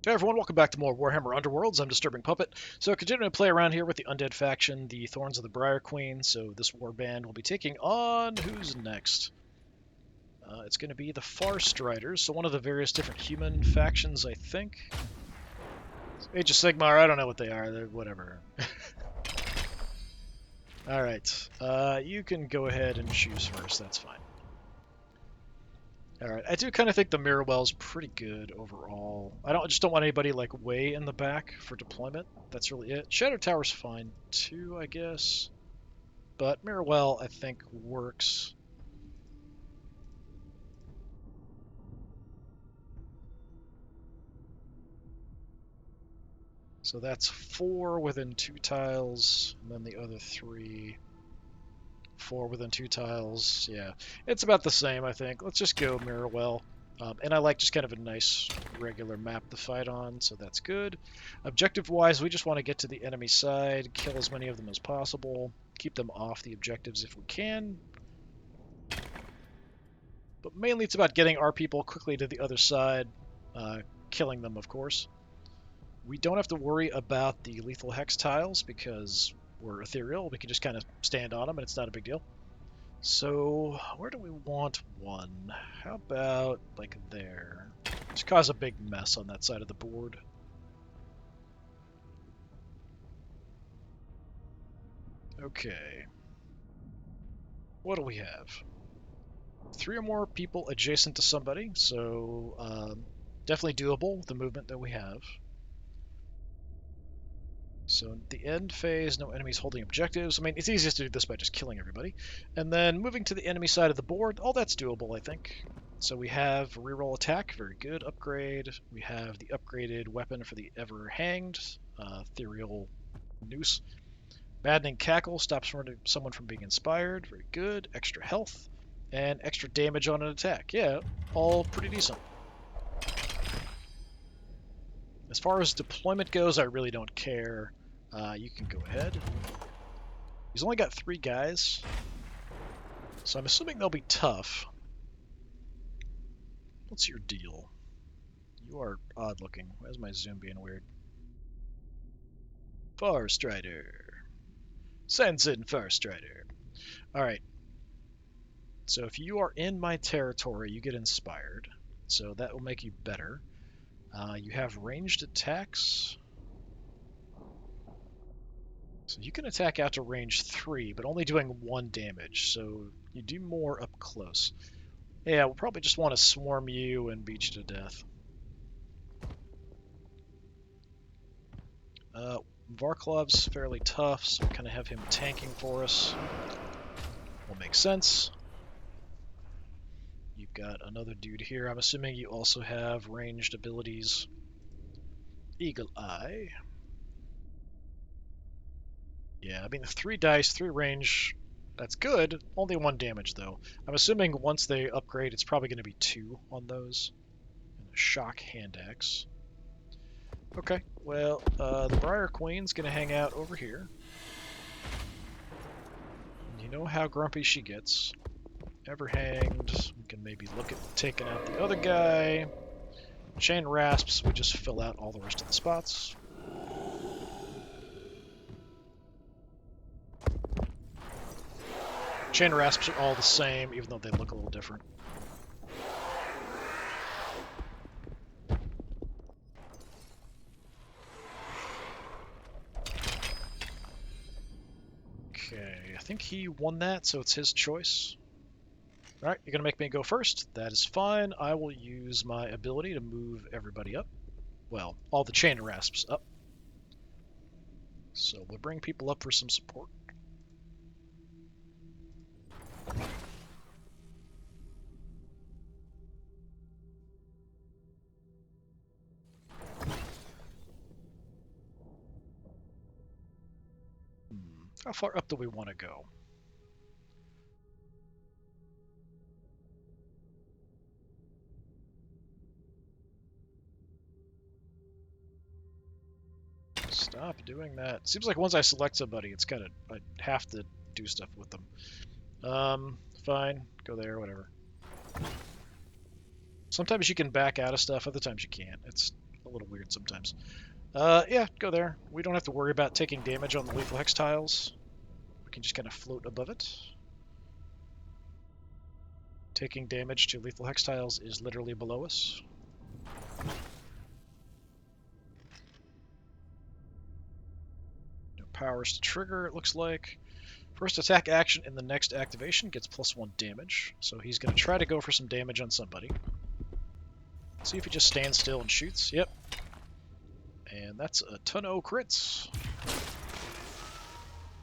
Hey everyone, welcome back to more Warhammer Underworlds. I'm DisturbingPuppet. So continuing to play around here with the undead faction, the Thorns of the Briar Queen. So this warband will be taking on who's next? It's going to be the Farstriders, so one of the various different human factions, I think. Age of Sigmar, I don't know what they are. They're whatever. All right, you can go ahead and choose first. That's fine. All right, I do kind of think the Mirrorwell's pretty good overall. I just don't want anybody like way in the back for deployment. That's really it. Shadow Tower's fine too, I guess. But Mirrorwell, I think, works. So that's 4 within 2 tiles, and then the other 3, 4 within 2 tiles. Yeah, it's about the same, I think. Let's just go Mirrorwell. And I like just kind of a nice regular map to fight on, so that's good. Objective-wise, we just want to get to the enemy side, kill as many of them as possible, keep them off the objectives if we can. But mainly it's about getting our people quickly to the other side, killing them, of course. We don't have to worry about the lethal hex tiles because we're ethereal. We can just kind of stand on them and it's not a big deal. So, where do we want one? How about, like, there? Just cause a big mess on that side of the board. Okay. What do we have? 3 or more people adjacent to somebody, so definitely doable, the movement that we have. So the end phase, no enemies holding objectives. I mean, it's easiest to do this by just killing everybody. And then moving to the enemy side of the board, all that's doable, I think. So we have reroll attack, very good, upgrade. We have the upgraded weapon for the ever hanged, ethereal noose. Maddening cackle stops someone from being inspired, very good. Extra health and extra damage on an attack. Yeah, all pretty decent. As far as deployment goes, I really don't care. You can go ahead. He's only got 3 guys, so I'm assuming they'll be tough. What's your deal? You are odd looking. Why is my zoom being weird? Farstrider. Sends in Farstrider. Alright. So if you are in my territory, you get inspired. So that will make you better. You have ranged attacks. So you can attack out to range 3, but only doing 1 damage. So you do more up close. Yeah, we'll probably just want to swarm you and beat you to death. Varklov's fairly tough, so we kind of have him tanking for us. Will make sense. You've got another dude here. I'm assuming you also have ranged abilities. Eagle Eye. Yeah, I mean, 3 dice, 3 range, that's good. Only 1 damage, though. I'm assuming once they upgrade, it's probably going to be 2 on those. And a shock hand axe. Okay, well, the Briar Queen's going to hang out over here. You know how grumpy she gets. Ever hanged. We can maybe look at taking out the other guy. Chain rasps, we just fill out all the rest of the spots. Chain rasps are all the same, even though they look a little different. Okay, I think he won that, so it's his choice. Alright, you're going to make me go first. That is fine. I will use my ability to move everybody up. Well, all the chain rasps up. So we'll bring people up for some support. How far up do we want to go? Stop doing that. Seems like once I select somebody, it's kind of, I have to do stuff with them. Fine. Go there, whatever. Sometimes you can back out of stuff, other times you can't. It's a little weird sometimes. Yeah, go there. We don't have to worry about taking damage on the lethal hex tiles. We can just kind of float above it. Taking damage to lethal hex tiles is literally below us. No powers to trigger, it looks like. First attack action in the next activation gets +1 damage. So he's going to try to go for some damage on somebody. See if he just stands still and shoots. Yep. And that's a ton of crits.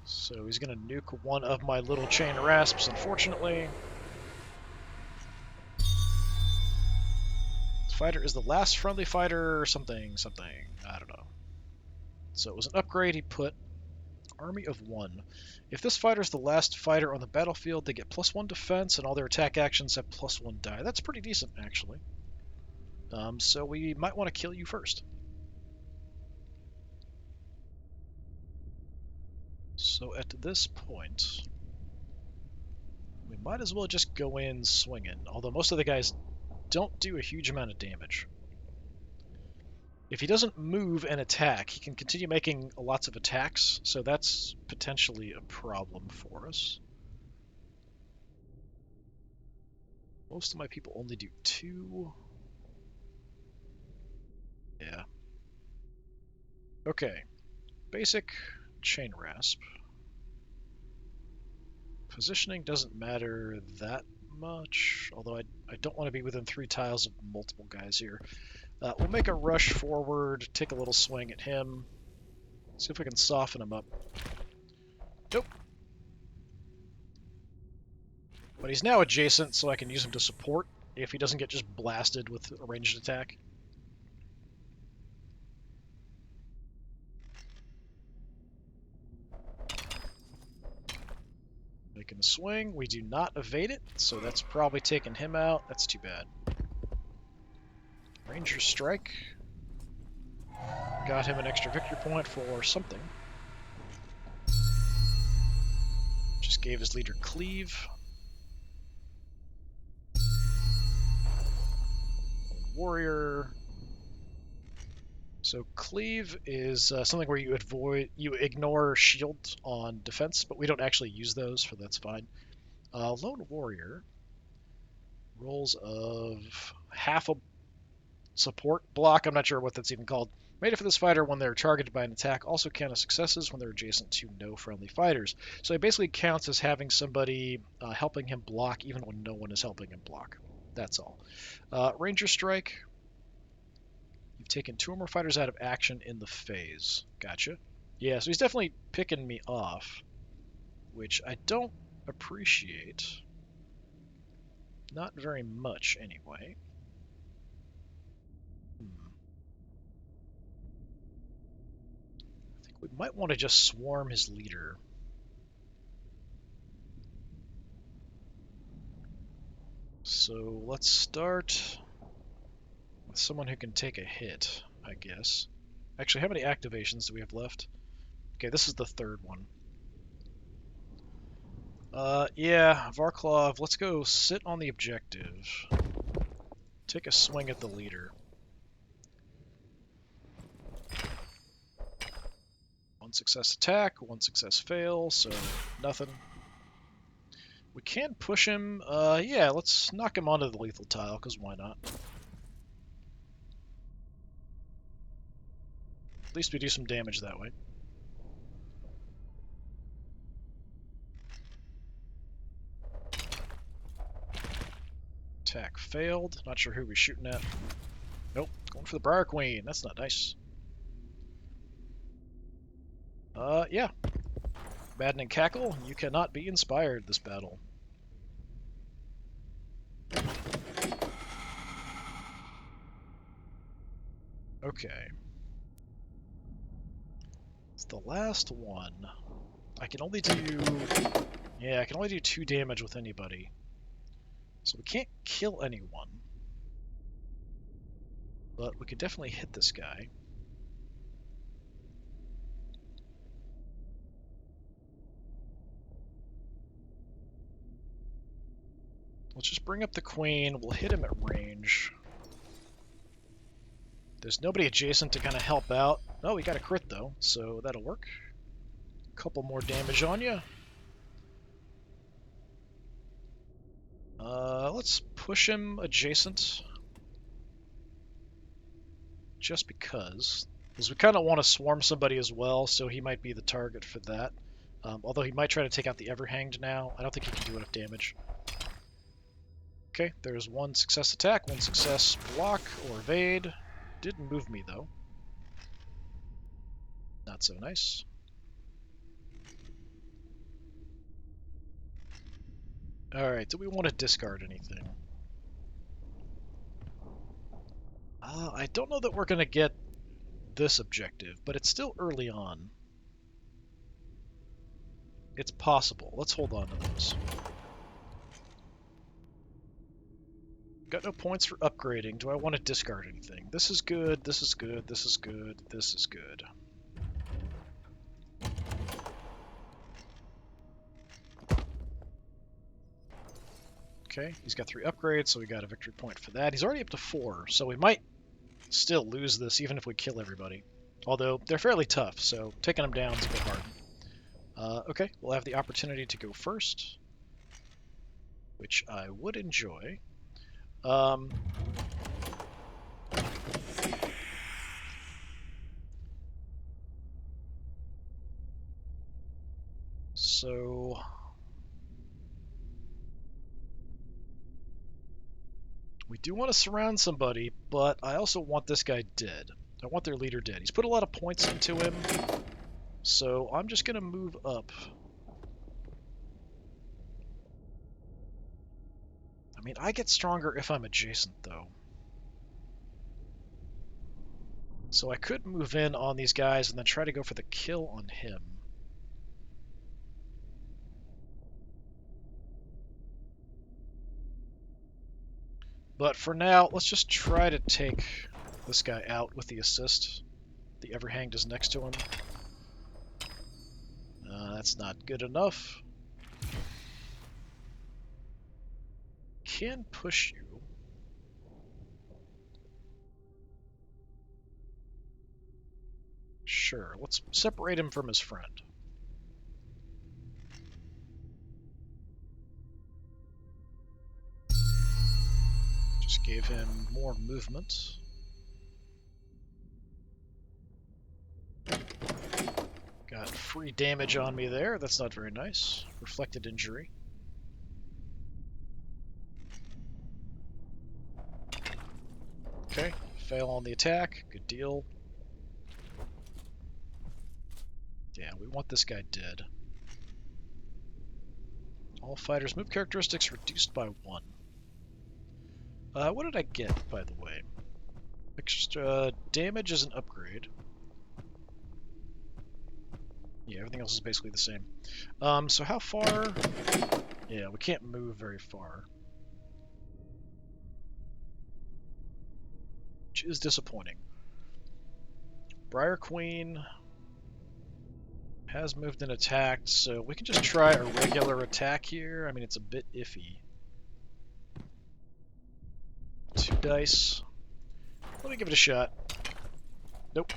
So he's going to nuke one of my little chain rasps, unfortunately. This fighter is the last friendly fighter or something. I don't know. So it was an upgrade. He put Army of 1. If this fighter is the last fighter on the battlefield, they get +1 defense, and all their attack actions have +1 die. That's pretty decent, actually. So we might want to kill you first. So at this point, we might as well just go in swinging, although most of the guys don't do a huge amount of damage. If he doesn't move and attack, he can continue making lots of attacks, so that's potentially a problem for us. Most of my people only do 2. Yeah. Okay. Basic chain rasp. Positioning doesn't matter that much, although I don't want to be within 3 tiles of multiple guys here. We'll make a rush forward, take a little swing at him, see if we can soften him up. Nope. But he's now adjacent, so I can use him to support if he doesn't get just blasted with a ranged attack. Making a swing. We do not evade it, so that's probably taking him out. That's too bad. Ranger strike. Got him an extra victory point for something. Just gave his leader cleave. Warrior. So cleave is something where you ignore shield on defense, but we don't actually use those, so that's fine. Lone warrior rolls of half a support block. I'm not sure what that's even called. Made it for this fighter when they're targeted by an attack. Also count as successes when they're adjacent to no friendly fighters. So it basically counts as having somebody helping him block even when no one is helping him block. That's all. Ranger strike. You've taken 2 or more fighters out of action in the phase. Gotcha. Yeah, so he's definitely picking me off, which I don't appreciate. Not very much, anyway. I think we might want to just swarm his leader. So let's start with someone who can take a hit, I guess. Actually, how many activations do we have left? Okay, this is the 3rd one. Yeah, Varklov, let's go sit on the objective. Take a swing at the leader. 1 success attack, 1 success fail, so nothing. We can push him. Yeah, let's knock him onto the lethal tile, because why not? At least we do some damage that way. Attack failed. Not sure who we're shooting at. Nope, going for the Briar Queen. That's not nice. Yeah. Maddening Cackle, you cannot be inspired this battle. Okay. It's the last one. I can only do... Yeah, I can only do 2 damage with anybody. So we can't kill anyone. But we could definitely hit this guy. Let's just bring up the queen. We'll hit him at range. There's nobody adjacent to kind of help out. Oh, we got a crit though, so that'll work. Couple more damage on you. Let's push him adjacent. Just because we kind of want to swarm somebody as well, so he might be the target for that. Although he might try to take out the Everhanged now. I don't think he can do enough damage. Okay, there's one success attack, one success block or evade. Didn't move me though. Not so nice. Alright, do we want to discard anything? I don't know that we're going to get this objective, but it's still early on. It's possible. Let's hold on to those. Got no points for upgrading. Do I want to discard anything? This is good, this is good, this is good, this is good. Okay, he's got 3 upgrades, so we got a victory point for that. He's already up to 4, so we might still lose this even if we kill everybody. Although, they're fairly tough, so taking them down is a bit hard. Okay, we'll have the opportunity to go first, which I would enjoy. So... we do want to surround somebody, but I also want this guy dead. I want their leader dead. He's put a lot of points into him, so I'm just going to move up. I mean, I get stronger if I'm adjacent, though. So I could move in on these guys and then try to go for the kill on him. But for now, let's just try to take this guy out with the assist. The Everhanged is next to him. That's not good enough. Can push you. Sure, let's separate him from his friend. Just gave him more movement. Got free damage on me there. That's not very nice. Reflected injury. Okay, fail on the attack. Good deal. Yeah, we want this guy dead. All fighters' move characteristics reduced by 1. What did I get, by the way? Extra damage is an upgrade. Yeah, everything else is basically the same. So how far? Yeah, we can't move very far. Which is disappointing. Briar Queen has moved and attacked, so we can just try a regular attack here. I mean, it's a bit iffy. 2 dice. Let me give it a shot. Nope.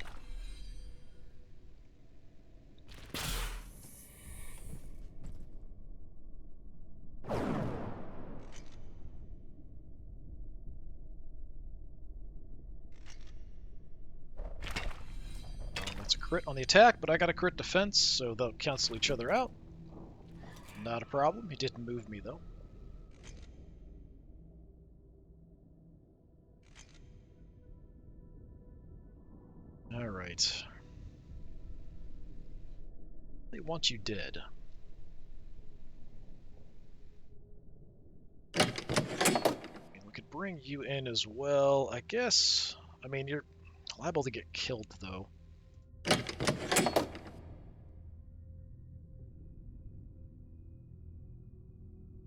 That's a crit on the attack, but I got a crit defense, so they'll cancel each other out. Not a problem. He didn't move me, though. Alright. They want you dead. And we could bring you in as well, I guess. I mean, you're liable to get killed, though.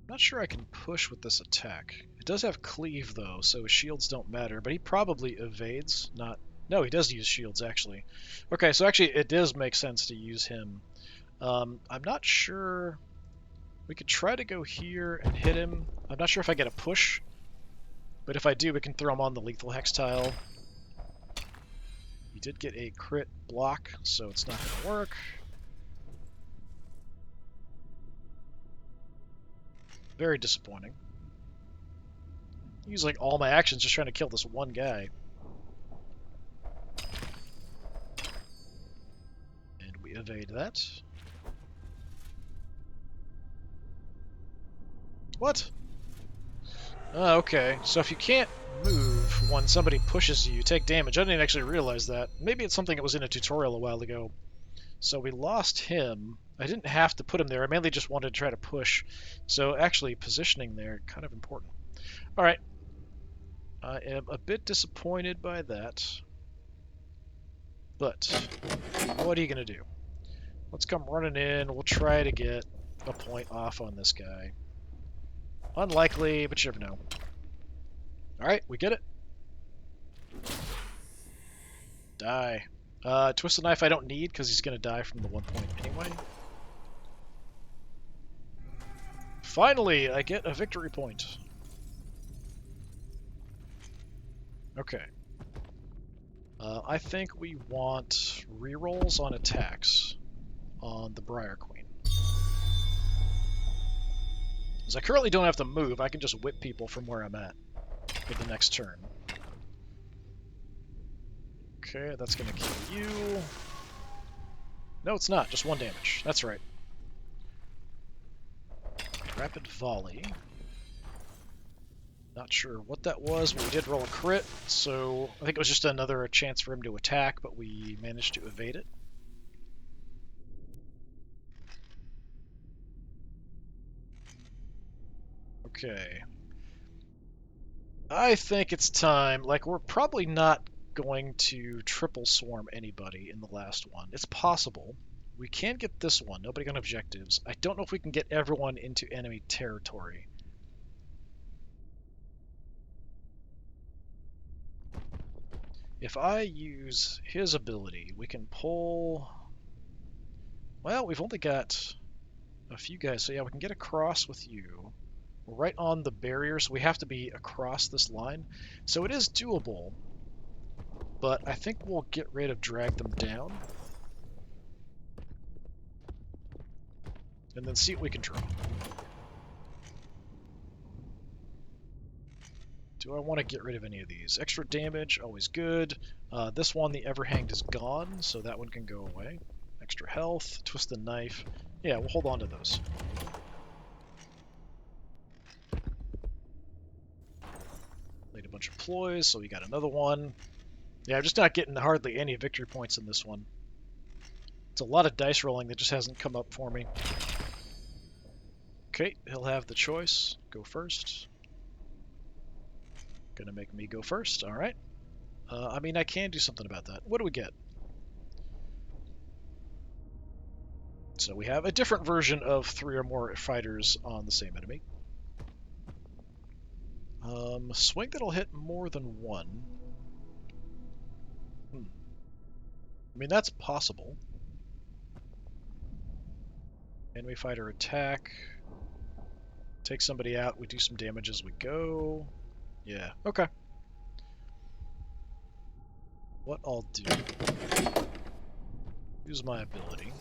Not sure I can push with this attack. It does have cleave, though, so shields don't matter, but he probably evades, not... No, he does use shields, actually. Okay, so actually it does make sense to use him. I'm not sure... We could try to go here and hit him. I'm not sure if I get a push, but if I do, we can throw him on the lethal hex tile. did get a crit block, so it's not going to work. Very disappointing. Use like all my actions just trying to kill this one guy. And we evade that. What? Oh, okay. So if you can't move when somebody pushes you, you take damage. I didn't actually realize that. Maybe it's something that was in a tutorial a while ago. So we lost him. I didn't have to put him there. I mainly just wanted to try to push. So actually positioning there, kind of important. All right. I am a bit disappointed by that. But what are you going to do? Let's come running in. We'll try to get a point off on this guy. Unlikely, but you never know. All right, we get it. Die. Twist the knife I don't need because he's going to die from the 1 point anyway. Finally, I get a victory point. Okay. I think we want rerolls on attacks on the Briar Queen. Because I currently don't have to move, I can just whip people from where I'm at for the next turn. Okay, that's going to kill you. No, it's not. Just 1 damage. That's right. Rapid volley. Not sure what that was, but we did roll a crit, so I think it was just another chance for him to attack, but we managed to evade it. Okay. I think it's time. Like, we're probably not going to triple swarm anybody in the last one. It's possible. We can get this one. Nobody got objectives. I don't know if we can get everyone into enemy territory. If I use his ability, we can pull... Well, we've only got a few guys, so yeah, we can get across with you. We're right on the barrier, so we have to be across this line. So it is doable, but I think we'll get rid of drag them down. And then see what we can draw. Do I want to get rid of any of these? Extra damage, always good. This one, the Everhanged, is gone, so that one can go away. Extra health, twist the knife. Yeah, we'll hold on to those. Laid a bunch of ploys, so we got another one. Yeah, I'm just not getting hardly any victory points in this one. It's a lot of dice rolling that just hasn't come up for me. Okay, he'll have the choice. Go first. Gonna make me go first, alright. I mean, I can do something about that. What do we get? So we have a different version of 3 or more fighters on the same enemy. Swing that'll hit more than 1. I mean, that's possible. Enemy fighter attack. Take somebody out, we do some damage as we go. Yeah, okay. What I'll do... Use my ability.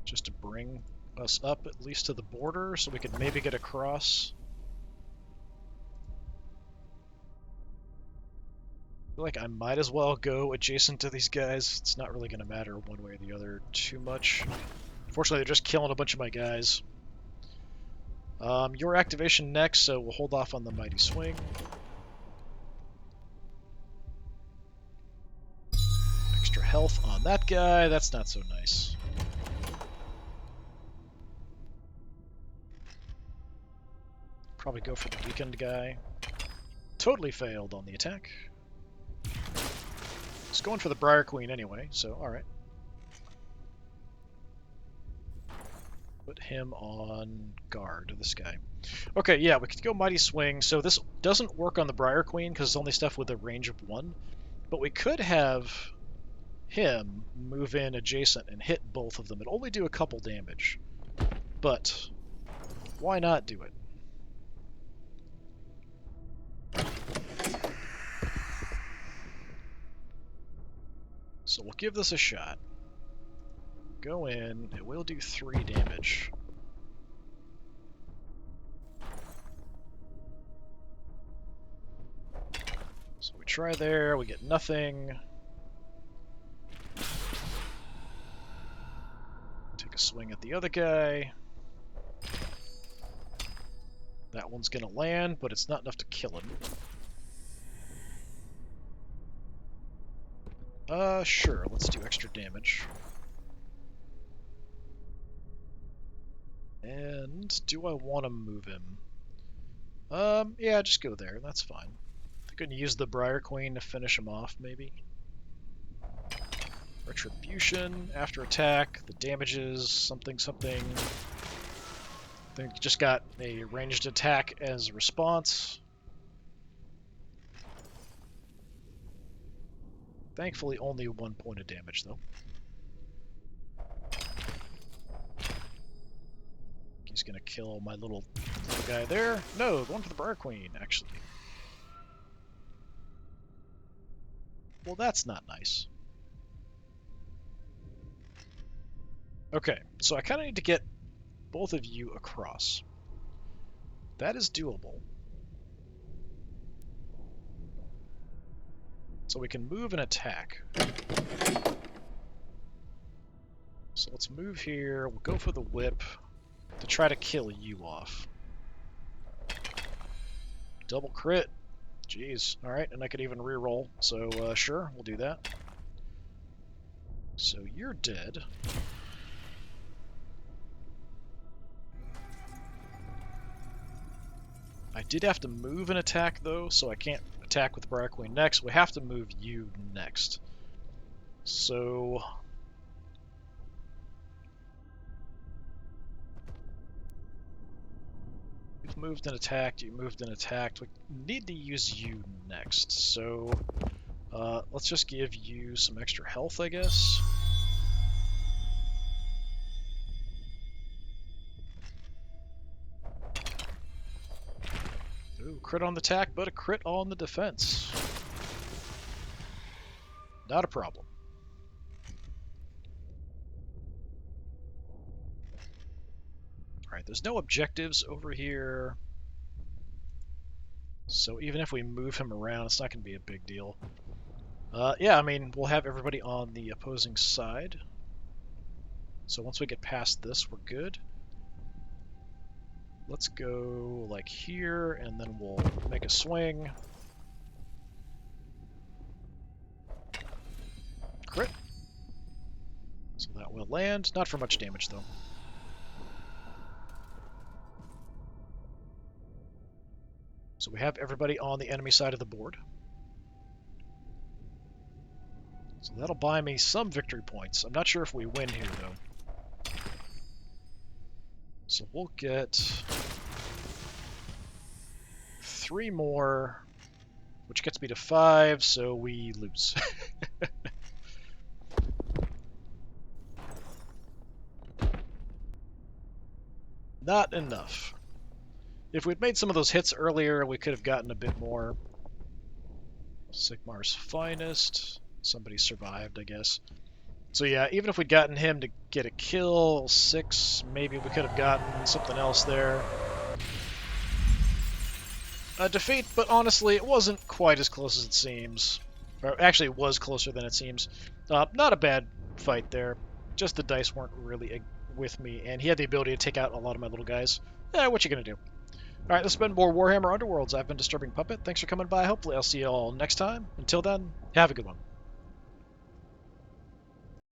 Just to bring us up at least to the border so we could maybe get across. I feel like I might as well go adjacent to these guys. It's not really going to matter one way or the other too much. Fortunately, they're just killing a bunch of my guys. Your activation next, so we'll hold off on the Mighty Swing. Extra health on that guy. That's not so nice. Probably go for the weakened guy. Totally failed on the attack. It's going for the Briar Queen anyway, so alright. Put him on guard, this guy. Okay, yeah, we could go Mighty Swing. So this doesn't work on the Briar Queen because it's only stuff with a range of 1. But we could have him move in adjacent and hit both of them. It'll only do a couple damage. But why not do it? So we'll give this a shot. Go in, it will do 3 damage. So we try there, we get nothing. Take a swing at the other guy. That one's gonna land, but it's not enough to kill him. Sure, let's do extra damage. And do I want to move him? Yeah, just go there, that's fine. I can use the Briar Queen to finish him off, maybe. Retribution, after attack, the damages, something, something. I think just got a ranged attack as a response. Thankfully, only 1 point of damage, though. He's gonna kill my little guy there. No, going for the Briar Queen, actually. Well, that's not nice. Okay, so I kind of need to get both of you across. That is doable. So we can move and attack. So let's move here. We'll go for the whip to try to kill you off. Double crit. Jeez. Alright, and I could even reroll. So, sure, we'll do that. So you're dead. I did have to move and attack, though, so I can't attack with Briar Queen next. We have to move you next. So... you've moved and attacked, you moved and attacked. We need to use you next, so... let's just give you some extra health, I guess. Ooh, crit on the attack, but a crit on the defense. Not a problem. Alright, there's no objectives over here. So even if we move him around, it's not going to be a big deal. Yeah, I mean, we'll have everybody on the opposing side. So once we get past this, we're good. Let's go like here, and then we'll make a swing. Crit. So that will land. Not for much damage, though. So we have everybody on the enemy side of the board. So that'll buy me some victory points. I'm not sure if we win here, though. So we'll get 3 more, which gets me to 5, so we lose. Not enough. If we'd made some of those hits earlier, we could have gotten a bit more. Sigmar's finest. Somebody survived, I guess. So yeah, even if we'd gotten him to get a kill, 6, maybe we could have gotten something else there. A defeat, but honestly, it wasn't quite as close as it seems. Or actually, it was closer than it seems. Not a bad fight there. Just the dice weren't really with me, and he had the ability to take out a lot of my little guys. What you gonna do? Alright, this has been more Warhammer Underworlds. I've been Disturbing Puppet. Thanks for coming by. Hopefully I'll see you all next time. Until then, have a good one.